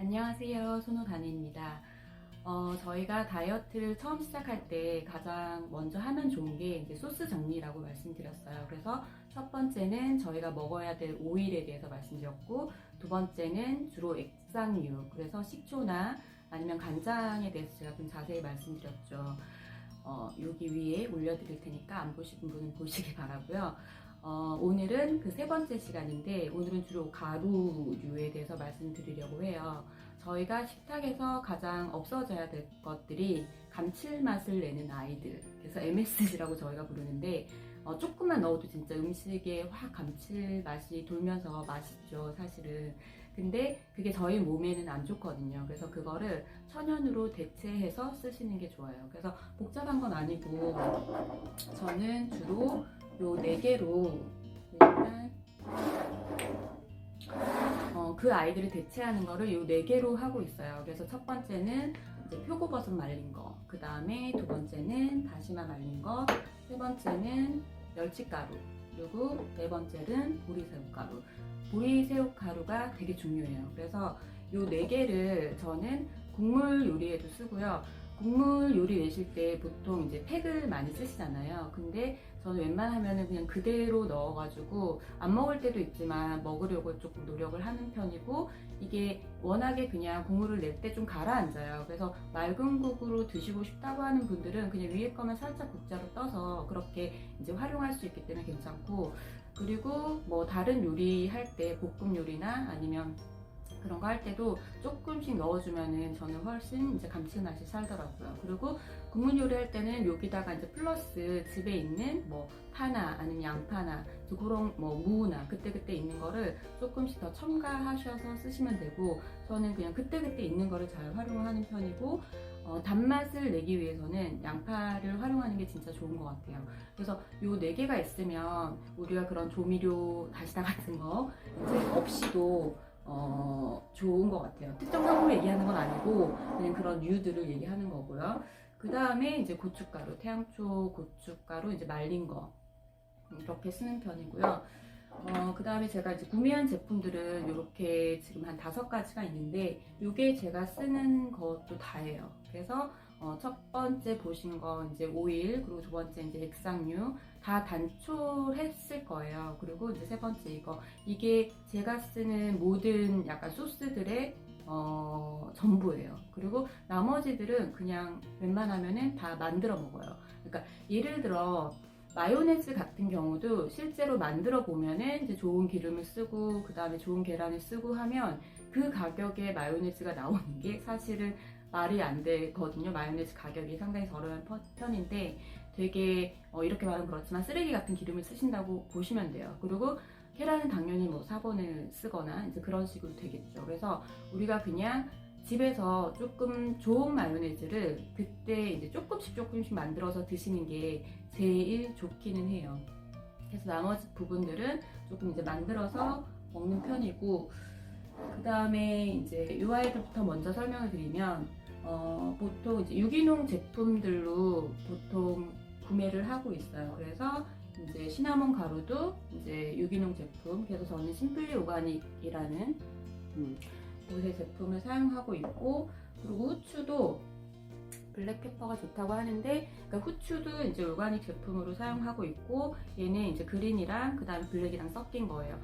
안녕하세요. 손호다니입니다. 저희가 다이어트를 처음 시작할 때 가장 먼저 하면 좋은 게 이제 소스 정리라고 말씀드렸어요. 그래서 첫 번째는 저희가 먹어야 될 오일에 대해서 말씀드렸고, 두 번째는 주로 액상류, 그래서 식초나 아니면 간장에 대해서 제가 좀 자세히 말씀드렸죠. 여기 위에 올려드릴 테니까 안 보신 분은 보시기 바라고요. 오늘은 그 세 번째 시간인데, 오늘은 주로 가루류에 대해서 말씀드리려고 해요. 저희가 식탁에서 가장 없어져야 될 것들이 감칠맛을 내는 아이들, 그래서 MSG라고 저희가 부르는데, 조금만 넣어도 진짜 음식에 확 감칠맛이 돌면서 맛있죠, 사실은. 근데 그게 저희 몸에는 안 좋거든요. 그래서 그거를 천연으로 대체해서 쓰시는 게 좋아요. 그래서 복잡한 건 아니고, 저는 주로 요 4개로 일단 그 아이들을 대체하는 거를 요 4개로 하고 있어요. 그래서 첫 번째는 이제 표고버섯 말린 거, 그 다음에 두 번째는 다시마 말린 거, 세 번째는 멸치가루, 그리고 네 번째는 보리새우가루. 보리새우가루가 되게 중요해요. 그래서 요 4개를 저는 국물 요리에도 쓰고요. 국물 요리 내실 때 보통 이제 팩을 많이 쓰시잖아요. 근데 저는 웬만하면은 그냥 그대로 넣어가지고 안 먹을 때도 있지만 먹으려고 조금 노력을 하는 편이고, 이게 워낙에 그냥 국물을 낼 때 좀 가라앉아요. 그래서 맑은 국으로 드시고 싶다고 하는 분들은 그냥 위에 거만 살짝 국자로 떠서 그렇게 이제 활용할 수 있기 때문에 괜찮고, 그리고 뭐 다른 요리 할 때 볶음 요리나 아니면 그런 거 할 때도 조금씩 넣어주면은 저는 훨씬 이제 감칠맛이 살더라고요. 그리고 국물 요리할 때는 여기다가 이제 플러스 집에 있는 뭐 파나 아니면 양파나 그런 뭐 무나 그때그때 있는 거를 조금씩 더 첨가하셔서 쓰시면 되고, 저는 그냥 그때그때 있는 거를 잘 활용하는 편이고, 단맛을 내기 위해서는 양파를 활용하는 게 진짜 좋은 것 같아요. 그래서 요 4개가 있으면 우리가 그런 조미료 다시다 같은 거 이제 없이도 좋은 것 같아요. 특정 성분을 얘기하는 건 아니고 그냥 그런 류들을 얘기하는 거고요. 그 다음에 이제 고춧가루, 태양초 고춧가루 이제 말린 거 이렇게 쓰는 편이고요. 그 다음에 제가 이제 구매한 제품들은 이렇게 지금 한 5가지가 있는데, 이게 제가 쓰는 것도 다예요. 그래서 첫 번째 보신 거 이제 오일, 그리고 두 번째 이제 액상류 다 단촐했을 거예요. 그리고 이제 세 번째 이게 제가 쓰는 모든 약간 소스들의 전부예요. 그리고 나머지들은 그냥 웬만하면은 다 만들어 먹어요. 그러니까 예를 들어 마요네즈 같은 경우도 실제로 만들어 보면은 이제 좋은 기름을 쓰고 그 다음에 좋은 계란을 쓰고 하면 그 가격에 마요네즈가 나오는 게 사실은 말이 안 되거든요. 마요네즈 가격이 상당히 저렴한 편인데 되게 이렇게 말하면 그렇지만 쓰레기 같은 기름을 쓰신다고 보시면 돼요. 그리고 계란은 당연히 뭐 사본을 쓰거나 이제 그런 식으로 되겠죠. 그래서 우리가 그냥 집에서 조금 좋은 마요네즈를 그때 이제 조금씩 만들어서 드시는 게 제일 좋기는 해요. 그래서 나머지 부분들은 조금 이제 만들어서 먹는 편이고, 그 다음에 이제 이 아이들부터 먼저 설명을 드리면, 보통 이제 유기농 제품들로 보통 구매를 하고 있어요. 그래서 이제 시나몬 가루도 이제 유기농 제품, 그래서 저는 심플리 오가닉이라는 곳의 제품을 사용하고 있고, 그리고 후추도 블랙페퍼가 좋다고 하는데, 그러니까 후추도 이제 오가닉 제품으로 사용하고 있고, 얘는 이제 그린이랑 그 다음에 블랙이랑 섞인 거예요.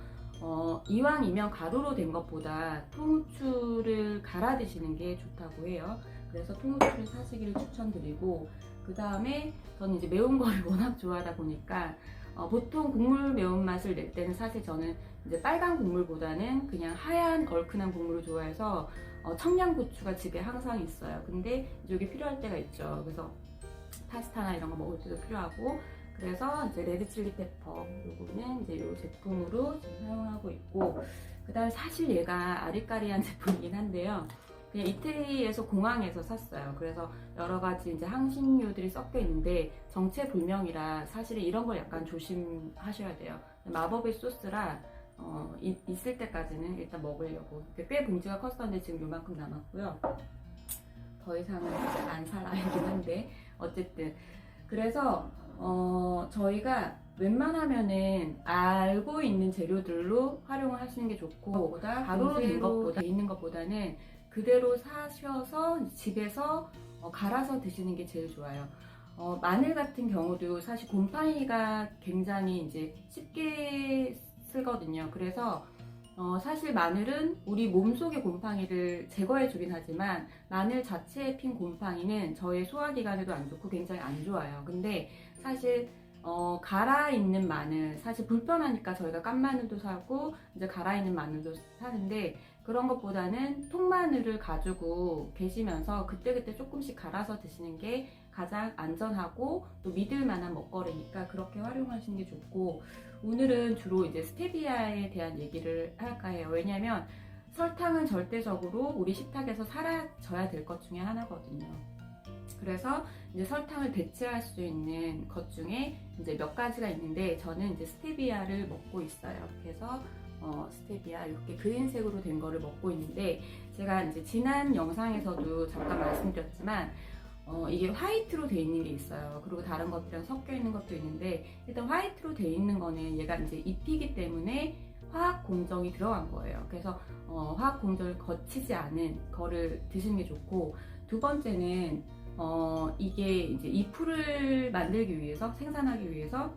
이왕이면 가루로 된 것보다 통후추를 갈아 드시는 게 좋다고 해요. 그래서 통후추를 사시기를 추천드리고, 그 다음에 저는 이제 매운 거를 워낙 좋아하다 보니까 보통 국물 매운맛을 낼 때는 사실 저는 이제 빨간 국물보다는 그냥 하얀 얼큰한 국물을 좋아해서 청양고추가 집에 항상 있어요. 근데 이제 이게 필요할 때가 있죠. 그래서 파스타나 이런 거 먹을 때도 필요하고, 그래서 이제 레드 칠리 페퍼 요거는 이제 이 제품으로 지금 사용하고 있고, 그 다음에 사실 얘가 아리까리한 제품이긴 한데요. 그냥 이태리에서 공항에서 샀어요. 그래서 여러 가지 이제 향신료들이 섞여 있는데 정체불명이라 사실은 이런 걸 약간 조심하셔야 돼요. 마법의 소스라 있을 때까지는 일단 먹으려고. 꽤 봉지가 컸었는데 지금 요만큼 남았고요. 더 이상은 이제 안 살 아이긴 한데 어쨌든 그래서 저희가 웬만하면은 알고 있는 재료들로 활용을 하시는 게 좋고, 가루로 된 것보다 있는 것보다는 그대로 사셔서 집에서 갈아서 드시는 게 제일 좋아요. 마늘 같은 경우도 사실 곰팡이가 굉장히 이제 쉽게 쓰거든요. 그래서 사실 마늘은 우리 몸속의 곰팡이를 제거해 주긴 하지만 마늘 자체에 핀 곰팡이는 저의 소화기관에도 안 좋고 굉장히 안 좋아요. 근데 사실 갈아 있는 마늘, 사실 불편하니까 저희가 깐 마늘도 사고 이제 갈아 있는 마늘도 사는데, 그런 것보다는 통마늘을 가지고 계시면서 그때그때 조금씩 갈아서 드시는 게 가장 안전하고 또 믿을 만한 먹거리니까 그렇게 활용하시는 게 좋고, 오늘은 주로 이제 스테비아에 대한 얘기를 할까 해요. 왜냐면 설탕은 절대적으로 우리 식탁에서 사라져야 될 것 중에 하나거든요. 그래서 이제 설탕을 대체할 수 있는 것 중에 이제 몇 가지가 있는데, 저는 이제 스테비아를 먹고 있어요. 그래서 스테비아 이렇게 그린색으로 된 거를 먹고 있는데, 제가 이제 지난 영상에서도 잠깐 말씀드렸지만 이게 화이트로 돼 있는 게 있어요. 그리고 다른 것들이랑 섞여 있는 것도 있는데, 일단 화이트로 돼 있는 거는 얘가 이제 잎이기 때문에 화학 공정이 들어간 거예요. 그래서 화학 공정을 거치지 않은 거를 드시는 게 좋고, 두 번째는 이게 이제 이 풀을 만들기 위해서, 생산하기 위해서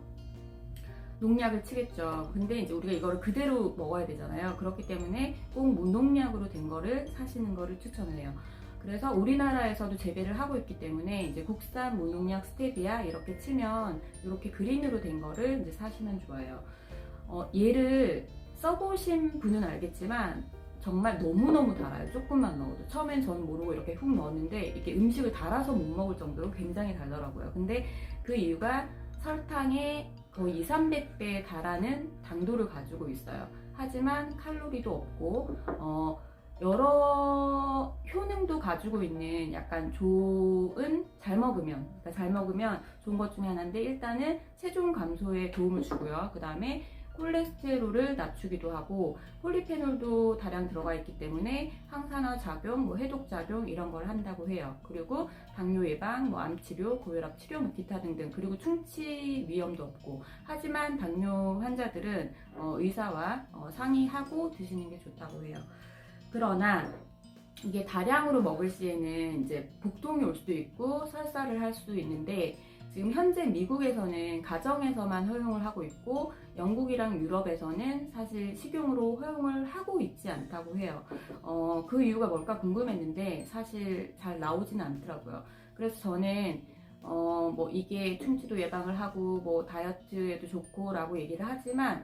농약을 치겠죠. 근데 이제 우리가 이거를 그대로 먹어야 되잖아요. 그렇기 때문에 꼭 무농약으로 된 거를 사시는 거를 추천해요. 그래서 우리나라에서도 재배를 하고 있기 때문에 이제 국산 무농약 스테비아 이렇게 치면 이렇게 그린으로 된 거를 이제 사시면 좋아요. 얘를 써보신 분은 알겠지만 정말 너무너무 달아요. 조금만 넣어도. 처음엔 저는 모르고 이렇게 훅 넣었는데 이게 음식을 달아서 못 먹을 정도로 굉장히 달더라고요. 근데 그 이유가 설탕의 거의 200~300배 달하는 당도를 가지고 있어요. 하지만 칼로리도 없고 여러 효능도 가지고 있는 약간 좋은, 잘 먹으면 좋은 것 중에 하나인데, 일단은 체중 감소에 도움을 주고요. 그 다음에 콜레스테롤을 낮추기도 하고, 폴리페놀도 다량 들어가 있기 때문에 항산화 작용, 해독 작용 이런 걸 한다고 해요. 그리고 당뇨 예방, 암 치료, 고혈압 치료, 기타 등등. 그리고 충치 위험도 없고. 하지만 당뇨 환자들은 의사와 상의하고 드시는 게 좋다고 해요. 그러나 이게 다량으로 먹을 시에는 이제 복통이 올 수도 있고 설사를 할 수도 있는데, 지금 현재 미국에서는 가정에서만 허용을 하고 있고, 영국이랑 유럽에서는 사실 식용으로 허용을 하고 있지 않다고 해요. 그 이유가 뭘까 궁금했는데 사실 잘 나오지는 않더라고요. 그래서 저는 뭐 이게 충치도 예방을 하고 뭐 다이어트에도 좋고라고 얘기를 하지만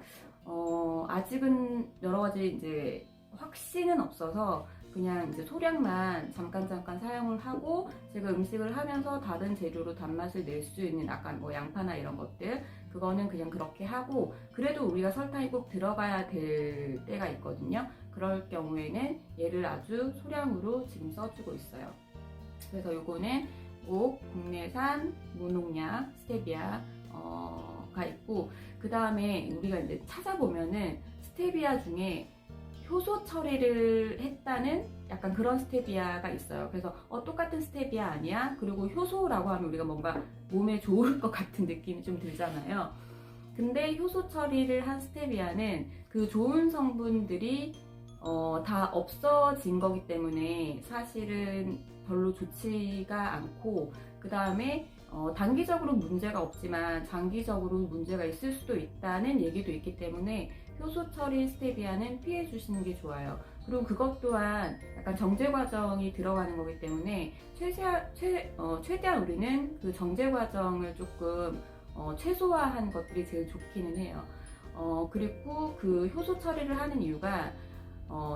아직은 여러 가지 이제 확신은 없어서 그냥 이제 소량만 잠깐 사용을 하고, 제가 음식을 하면서 다른 재료로 단맛을 낼 수 있는 약간 뭐 양파나 이런 것들, 그거는 그냥 그렇게 하고, 그래도 우리가 설탕이 꼭 들어가야 될 때가 있거든요. 그럴 경우에는 얘를 아주 소량으로 지금 써주고 있어요. 그래서 요거는 꼭 국내산 무농약 스테비아가 있고, 그 다음에 우리가 이제 찾아보면은 스테비아 중에 효소 처리를 했다는 약간 그런 스테비아가 있어요. 그래서 똑같은 스테비아 아니야? 그리고 효소라고 하면 우리가 뭔가 몸에 좋을 것 같은 느낌이 좀 들잖아요. 근데 효소 처리를 한 스테비아는 그 좋은 성분들이 다 없어진 거기 때문에 사실은 별로 좋지가 않고, 그 다음에 단기적으로 문제가 없지만 장기적으로 문제가 있을 수도 있다는 얘기도 있기 때문에 효소 처리 스테비아는 피해 주시는 게 좋아요. 그리고 그것 또한 약간 정제 과정이 들어가는 거기 때문에 최대한 우리는 그 정제 과정을 조금 최소화한 것들이 제일 좋기는 해요. 그리고 그 효소 처리를 하는 이유가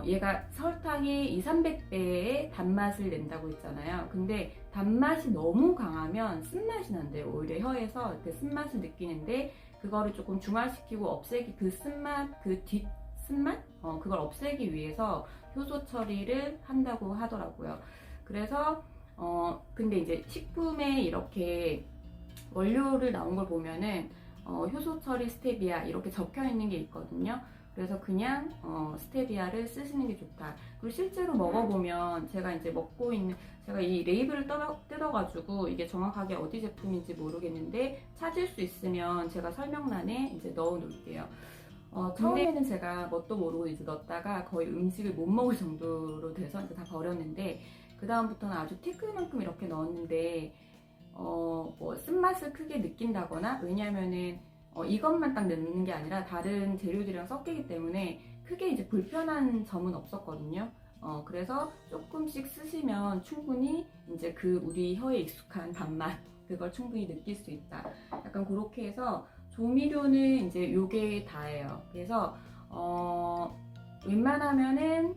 얘가 설탕이 200~300배의 단맛을 낸다고 했잖아요. 근데 단맛이 너무 강하면 쓴맛이 난대요. 오히려 혀에서 이렇게 쓴맛을 느끼는데, 그거를 조금 중화시키고 없애기, 그 쓴맛, 그 뒷쓴맛? 그걸 없애기 위해서 효소 처리를 한다고 하더라고요. 그래서 근데 이제 식품에 이렇게 원료를 나온 걸 보면은 효소 처리 스테비아 이렇게 적혀 있는 게 있거든요. 그래서 그냥 스테비아를 쓰시는 게 좋다. 그리고 실제로 먹어보면 제가 이제 먹고 있는, 제가 이 레이블을 뜯어가지고 이게 정확하게 어디 제품인지 모르겠는데 찾을 수 있으면 제가 설명란에 이제 넣어 놓을게요. 처음에는 제가 뭣도 모르고 이제 넣었다가 거의 음식을 못 먹을 정도로 돼서 이제 다 버렸는데, 그 다음부터는 아주 티끌만큼 이렇게 넣었는데, 뭐 쓴맛을 크게 느낀다거나, 왜냐면은 이것만 딱 넣는 게 아니라 다른 재료들이랑 섞이기 때문에 크게 이제 불편한 점은 없었거든요. 그래서 조금씩 쓰시면 충분히 이제 그 우리 혀에 익숙한 밥맛, 그걸 충분히 느낄 수 있다. 약간 그렇게 해서 조미료는 이제 요게 다예요. 그래서 웬만하면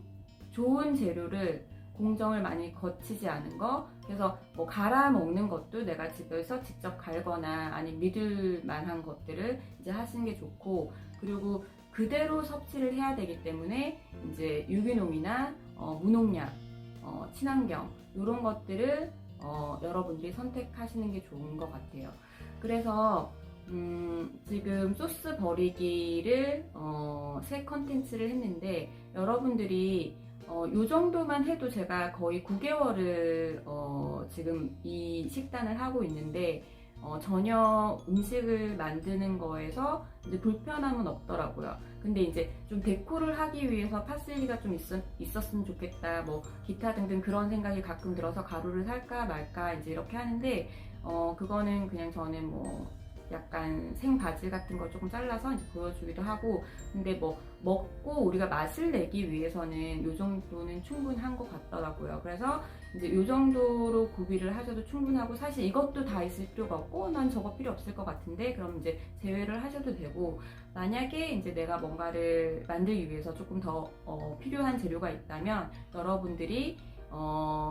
좋은 재료를 공정을 많이 거치지 않은 거, 그래서 뭐 갈아 먹는 것도 내가 집에서 직접 갈거나 아니면 믿을 만한 것들을 이제 하시는 게 좋고, 그리고 그대로 섭취를 해야 되기 때문에 이제 유기농이나 무농약, 친환경 이런 것들을 여러분들이 선택하시는 게 좋은 것 같아요. 그래서 지금 소스 버리기를 새 컨텐츠를 했는데, 여러분들이 요 정도만 해도 제가 거의 9개월을 지금 이 식단을 하고 있는데, 전혀 음식을 만드는 거에서 이제 불편함은 없더라고요. 근데 이제 좀 데코를 하기 위해서 파슬리가 좀 있었으면 좋겠다, 뭐 기타 등등 그런 생각이 가끔 들어서 가루를 살까 말까 이제 이렇게 하는데, 그거는 그냥 저는 뭐 약간 생바질 같은 걸 조금 잘라서 이제 보여주기도 하고, 근데 뭐 먹고 우리가 맛을 내기 위해서는 요 정도는 충분한 것 같더라고요. 그래서 이제 요 정도로 구비를 하셔도 충분하고, 사실 이것도 다 있을 필요가 없고 난 저거 필요 없을 것 같은데 그럼 이제 제외를 하셔도 되고, 만약에 이제 내가 뭔가를 만들기 위해서 조금 더 필요한 재료가 있다면 여러분들이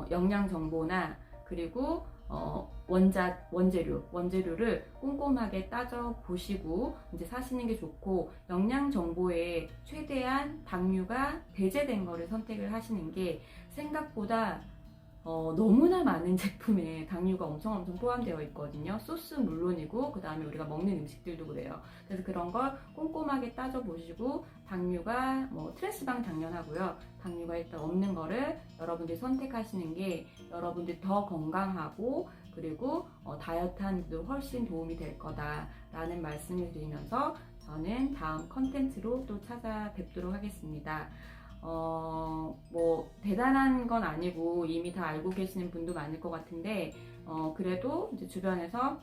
영양 정보나 그리고 원재료를 꼼꼼하게 따져 보시고 이제 사시는 게 좋고, 영양 정보에 최대한 당류가 배제된 거를 선택을 하시는 게, 생각보다 너무나 많은 제품에 당류가 엄청 포함되어 있거든요. 소스 물론이고 그 다음에 우리가 먹는 음식들도 그래요. 그래서 그런 걸 꼼꼼하게 따져 보시고, 당류가 뭐 트랜스당 당연하고요. 당류가 일단 없는 거를 여러분들이 선택하시는 게 여러분들이 더 건강하고 그리고 다이어트 하는데도 훨씬 도움이 될 거다라는 말씀을 드리면서 저는 다음 컨텐츠로 또 찾아뵙도록 하겠습니다. 뭐 대단한 건 아니고 이미 다 알고 계시는 분도 많을 것 같은데, 그래도 이제 주변에서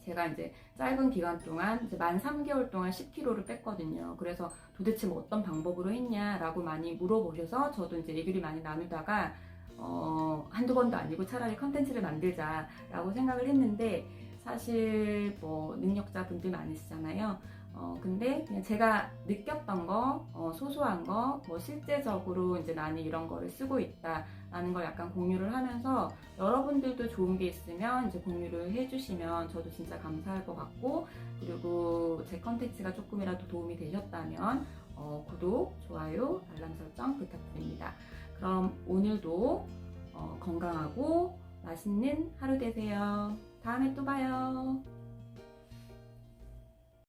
제가 이제 짧은 기간 동안 이제 만 3개월 동안 10kg를 뺐거든요. 그래서 도대체 뭐 어떤 방법으로 했냐라고 많이 물어보셔서 저도 이제 얘기를 많이 나누다가 한두 번도 아니고 차라리 컨텐츠를 만들자라고 생각을 했는데, 사실 뭐 능력자분들 많으시잖아요. 근데 그냥 제가 느꼈던 거, 소소한 거, 뭐 실제적으로 이제 나는 이런 거를 쓰고 있다라는 걸 약간 공유를 하면서, 여러분들도 좋은 게 있으면 이제 공유를 해주시면 저도 진짜 감사할 것 같고, 그리고 제 컨텐츠가 조금이라도 도움이 되셨다면 구독, 좋아요, 알람 설정 부탁드립니다. 그럼 오늘도 건강하고 맛있는 하루 되세요. 다음에 또 봐요.